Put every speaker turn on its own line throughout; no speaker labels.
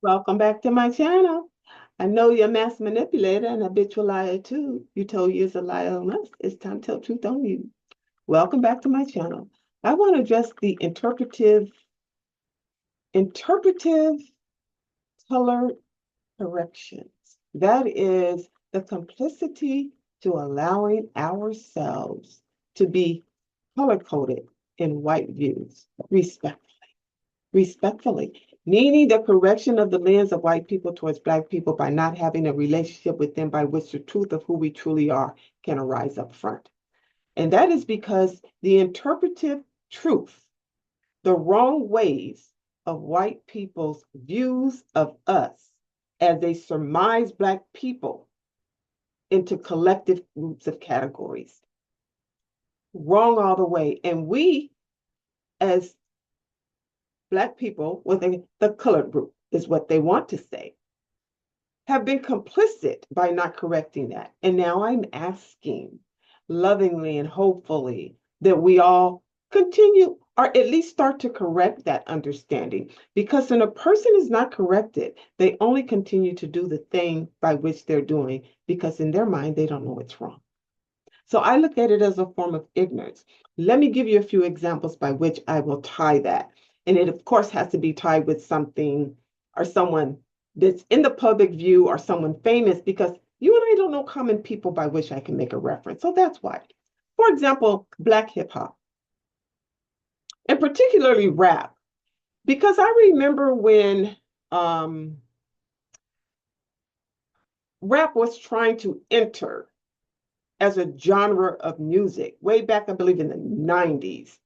Welcome back to my channel. I know you're a mass manipulator and a habitual liar too. You told years a liar on us. It's time to tell the truth on you. Welcome back to my channel. I want to address the interpretive color corrections. That is the complicity to allowing ourselves to be color coded in white views, respectfully, meaning the correction of the lens of white people towards Black people by not having a relationship with them by which the truth of who we truly are can arise up front. And that is because the interpretive truth, the wrong ways of white people's views of us as they surmise Black people into collective groups of categories. Wrong all the way. And we, as Black people within the colored group, is what they want to say, have been complicit by not correcting that. And now I'm asking lovingly and hopefully that we all continue or at least start to correct that understanding. Because when a person is not corrected, they only continue to do the thing by which they're doing because in their mind, they don't know what's wrong. So I look at it as a form of ignorance. Let me give you a few examples by which I will tie that. And it, of course, has to be tied with something or someone that's in the public view or someone famous because you and I don't know common people by which I can make a reference. So that's why. For example, Black hip hop, and particularly rap, because I remember when rap was trying to enter as a genre of music way back, I believe, in the 90s.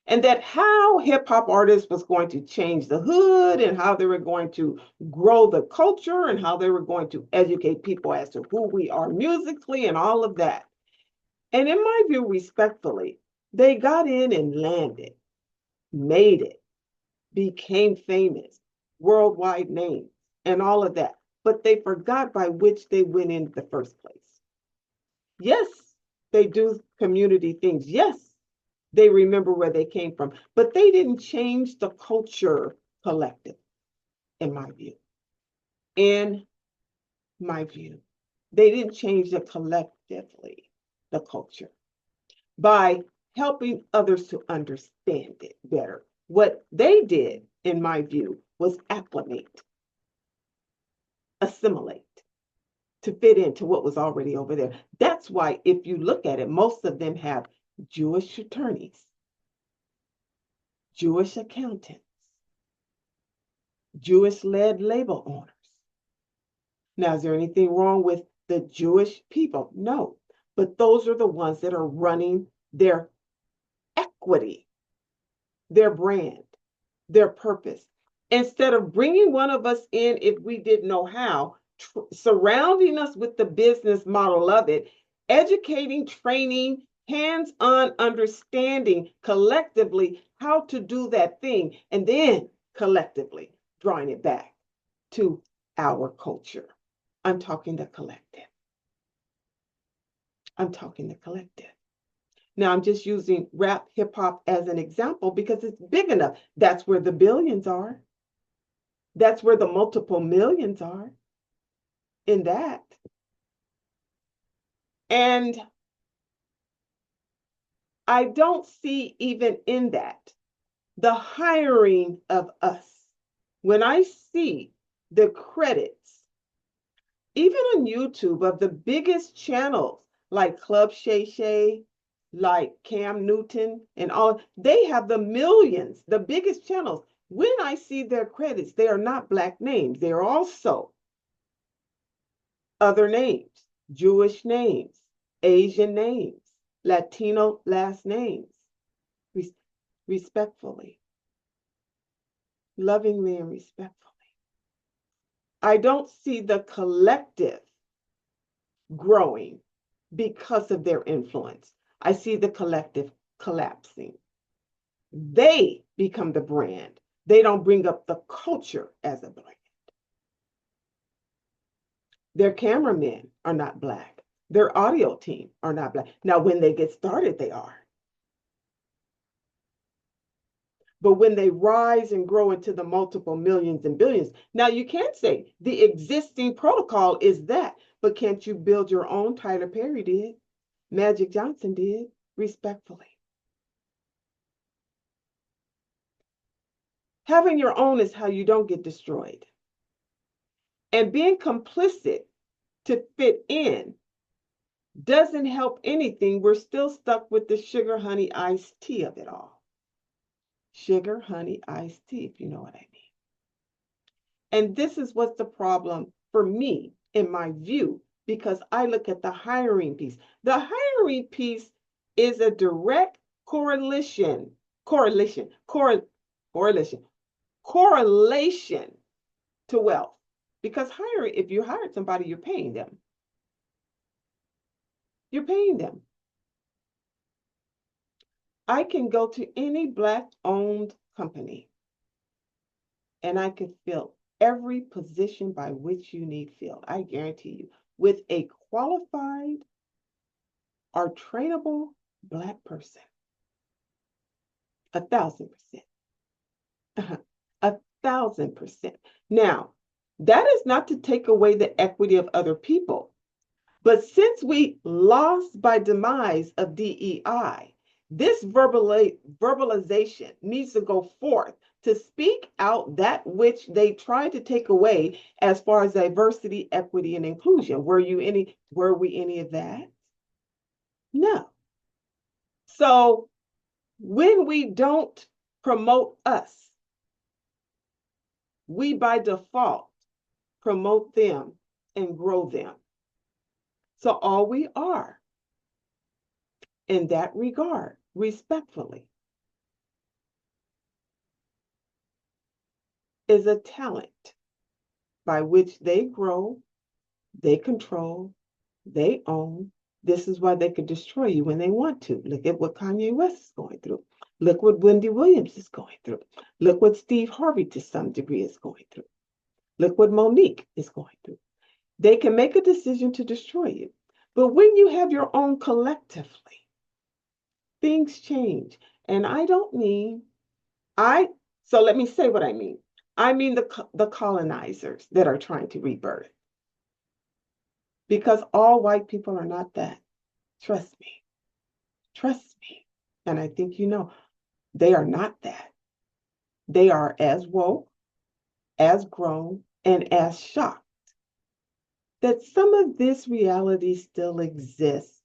And that how hip hop artists was going to change the hood and how they were going to grow the culture and how they were going to educate people as to who we are musically and all of that. And in my view, respectfully, they got in and landed, made it, became famous, worldwide names, and all of that. But they forgot by which they went in the first place. Yes, they do community things. Yes, they remember where they came from, but they didn't change the culture collective, in my view. In my view, they didn't change the collectively, the culture, by helping others to understand it better. What they did, in my view, was acclimate, assimilate, to fit into what was already over there. That's why, if you look at it, most of them have Jewish attorneys, Jewish accountants, Jewish-led label owners. Now, is there anything wrong with the Jewish people? No, but those are the ones that are running their equity, their brand, their purpose. Instead of bringing one of us in if we didn't know how, surrounding us with the business model of it, educating, training, hands-on understanding collectively how to do that thing, and then collectively drawing it back to our culture. I'm talking the collective. I'm talking the collective. Now, I'm just using rap hip hop as an example because it's big enough. That's where the billions are. That's where the multiple millions are in that. And I don't see even in that the hiring of us. When I see the credits, even on YouTube, of the biggest channels like Club Shay Shay, like Cam Newton, and all, they have the millions, the biggest channels. When I see their credits, they are not Black names. They are also other names, Jewish names, Asian names, Latino last names, respectfully, lovingly and respectfully. I don't see the collective growing because of their influence. I see the collective collapsing. They become the brand. They don't bring up the culture as a brand. Their cameramen are not Black. Their audio team are not Black. Now, when they get started, they are. But when they rise and grow into the multiple millions and billions, now you can't say the existing protocol is that, but can't you build your own? Tyler Perry did. Magic Johnson did, respectfully. Having your own is how you don't get destroyed. And being complicit to fit in doesn't help anything. We're still stuck with the sugar, honey, iced tea of it all. Sugar, honey, iced tea, if you know what I mean. And this is what's the problem for me, in my view, because I look at the hiring piece. The hiring piece is a direct correlation to wealth. Because hiring, if you hired somebody, you're paying them. You're paying them. I can go to any Black-owned company and I can fill every position by which you need filled. I guarantee you, with a qualified or trainable Black person. 1,000%. 1,000%. Now, that is not to take away the equity of other people. But since we lost by demise of DEI, this verbalization needs to go forth to speak out that which they tried to take away as far as diversity, equity, and inclusion. Were we any of that? No. So when we don't promote us, we by default promote them and grow them. So all we are in that regard, respectfully, is a talent by which they grow, they control, they own. This is why they could destroy you when they want to. Look at what Kanye West is going through. Look what Wendy Williams is going through. Look what Steve Harvey to some degree is going through. Look what Monique is going through. They can make a decision to destroy you. But when you have your own collectively, things change. And I don't mean, so let me say what I mean. I mean the colonizers that are trying to rebirth. Because all white people are not that. Trust me. Trust me. And I think you know, they are not that. They are as woke, as grown, and as shocked that some of this reality still exists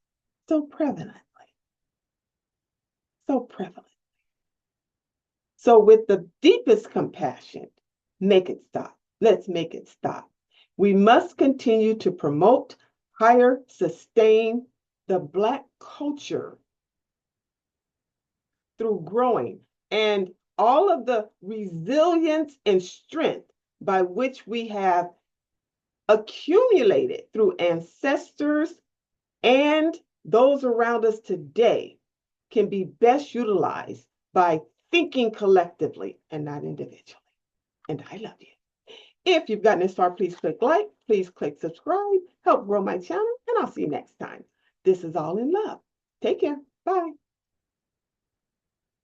so prevalently. So prevalent. So with the deepest compassion, make it stop. Let's make it stop. We must continue to promote, hire, sustain the Black culture through growing and all of the resilience and strength by which we have accumulated through ancestors and those around us today can be best utilized by thinking collectively and not individually. And I love you. If you've gotten this far, please click like, please click subscribe, help grow my channel, and I'll see you next time. This is all in love. Take care. Bye.